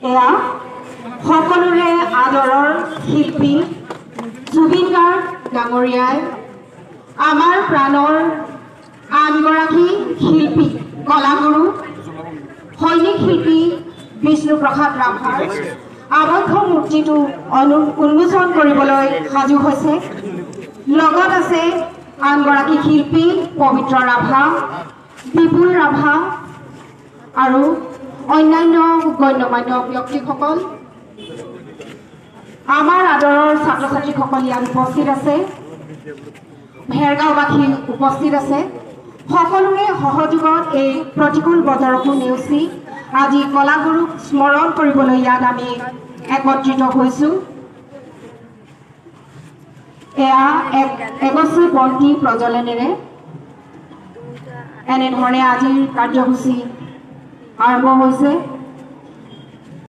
এয়া সকলোৰে আদৰৰ শিল্পী জুবিন গাৰ্গ ডাঙৰীয়াই আমাৰ প্ৰাণৰ আনগৰাকী শিল্পী কলাগুৰু সৈনিক শিল্পী বিষ্ণুপ্ৰসাদ ৰাভাৰ আবদ্ধ মূৰ্তিটো উন্মোচন কৰিবলৈ সাজু হৈছে। লগত আছে আনগৰাকী শিল্পী পবিত্ৰ ৰাভা, বিপুল ৰাভা আৰু অন্যান্য গণ্যমান্য ব্যক্তিসকল। আমাৰ আদৰৰ ছাত্ৰ ছাত্ৰীসকল ইয়াত উপস্থিত আছে, ভেৰগাঁওবাসী উপস্থিত আছে। সকলোৰে সহযোগত এই প্ৰতিকূল বতৰকো নেওচি আজি কলাগুৰুক স্মৰণ কৰিবলৈ ইয়াত আমি একত্ৰিত হৈছোঁ। এয়া এগছি বন্তি প্ৰজ্বলনেৰে এনেধৰণে আজিৰ কাৰ্যসূচী আৰম্ভ হৈছে।